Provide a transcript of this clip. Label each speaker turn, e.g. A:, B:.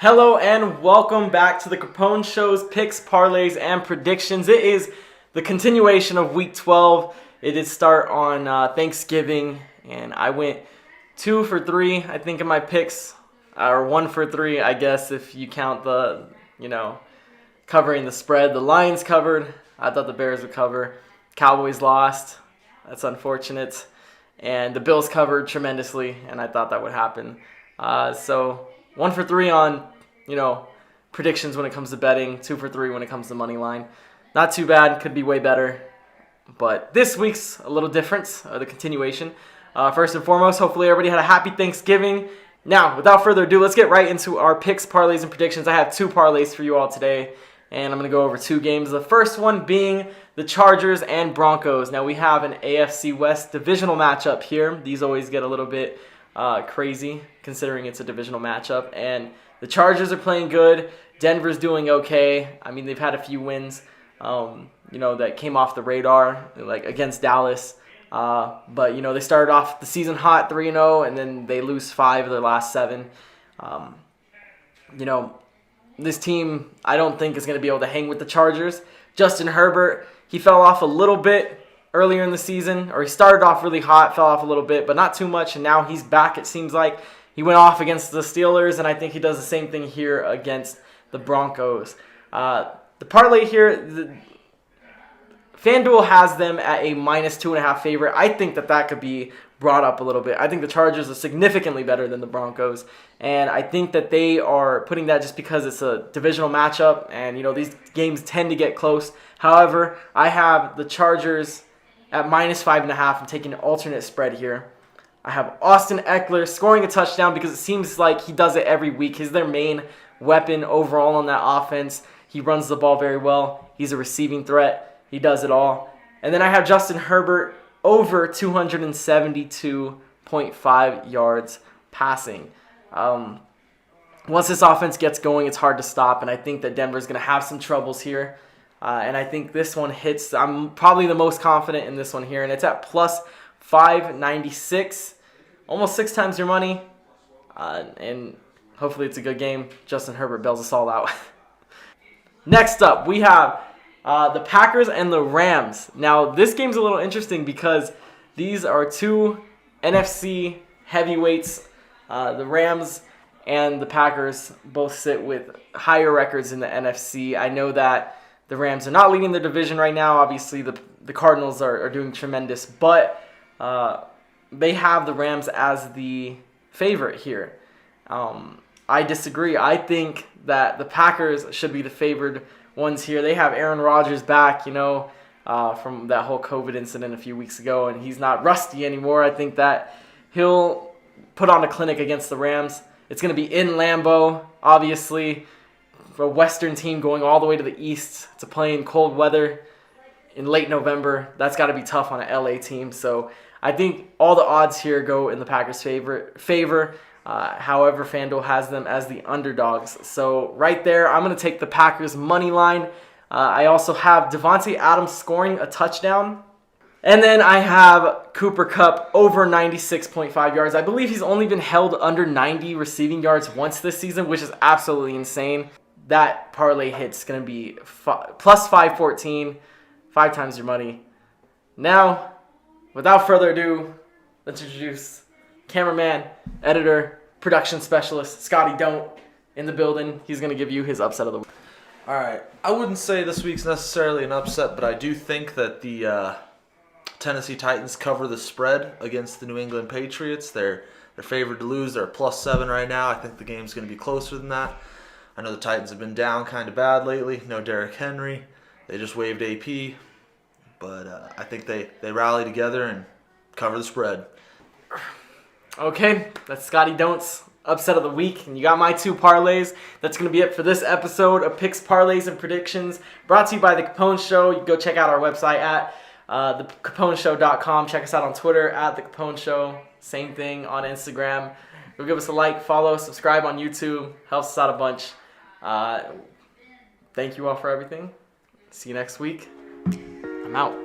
A: Hello and welcome back to the Capone Show's picks, parlays, and predictions. It is the continuation of Week 12. It did start on Thanksgiving, and I went 2 for 3, I think, in my picks, or 1 for 3, I guess, if you count the, covering the spread. The Lions covered. I thought the Bears would cover. Cowboys lost. That's unfortunate. And the Bills covered tremendously, and I thought that would happen. So 1 for 3 on, predictions when it comes to betting. 2 for 3 when it comes to money line. Not too bad. Could be way better. But this week's a little different, the continuation. First and foremost, hopefully everybody had a happy Thanksgiving. Now, without further ado, let's get right into our picks, parlays, and predictions. I have 2 parlays for you all today, and I'm going to go over 2 games. The first one being the Chargers and Broncos. Now, we have an AFC West divisional matchup here. These always get a little bit crazy, considering it's a divisional matchup. And the Chargers are playing good. Denver's doing okay. I mean, they've had a few wins, that came off the radar, like against Dallas. But they started off the season hot 3-0, and then they lose 5 of their last 7. This team, I don't think, is going to be able to hang with the Chargers. Justin Herbert, he fell off a little bit earlier in the season, or he started off really hot, fell off a little bit, but not too much, and now he's back, it seems like. He went off against the Steelers, and I think he does the same thing here against the Broncos. The parlay here, FanDuel has them at a -2.5 favorite. I think that could be brought up a little bit. I think the Chargers are significantly better than the Broncos, and I think that they are putting that just because it's a divisional matchup, and these games tend to get close. However, I have the Chargers at -5.5. I'm taking an alternate spread here. I have Austin Eckler scoring a touchdown because it seems like he does it every week. He's their main weapon overall on that offense. He runs the ball very well. He's a receiving threat. He does it all. And then I have Justin Herbert over 272.5 yards passing. Once this offense gets going, it's hard to stop, and I think that Denver's going to have some troubles here. And I think this one hits. I'm probably the most confident in this one here, and it's at plus 596, almost 6 times your money. And hopefully it's a good game. Justin Herbert bails us all out. Next up, we have the Packers and the Rams. Now, this game's a little interesting because these are 2 NFC heavyweights. The Rams and the Packers both sit with higher records in the NFC. I know that the Rams are not leading the division right now. Obviously, the Cardinals are doing tremendous, but they have the Rams as the favorite here. I disagree. I think that the Packers should be the favored ones here. They have Aaron Rodgers back, from that whole COVID incident a few weeks ago, and he's not rusty anymore. I think that he'll put on a clinic against the Rams. It's going to be in Lambeau, obviously. For a Western team going all the way to the East to play in cold weather in late November, that's got to be tough on an LA team. So I think all the odds here go in the Packers' favor. However, FanDuel has them as the underdogs. So right there, I'm going to take the Packers' money line. I also have Devontae Adams scoring a touchdown. And then I have Cooper Kupp over 96.5 yards. I believe he's only been held under 90 receiving yards once this season, which is absolutely insane. That parlay hit's going to be plus 514, 5 times your money. Now, without further ado, let's introduce cameraman, editor, production specialist, Scotty Don't, in the building. He's going to give you his upset of the week.
B: All right. I wouldn't say this week's necessarily an upset, but I do think that the Tennessee Titans cover the spread against the New England Patriots. They're favored to lose. They're +7 right now. I think the game's going to be closer than that. I know the Titans have been down kind of bad lately. No Derrick Henry. They just waived AP. But I think they rally together and cover the spread.
A: Okay, that's Scotty Don't's upset of the week. And you got my 2 parlays. That's going to be it for this episode of Picks, Parlays, and Predictions. Brought to you by The Capone Show. You can go check out our website at thecaponeshow.com. Check us out on Twitter at The Capone Show. Same thing on Instagram. Go give us a like, follow, subscribe on YouTube. Helps us out a bunch. Thank you all for everything. See you next week. I'm out.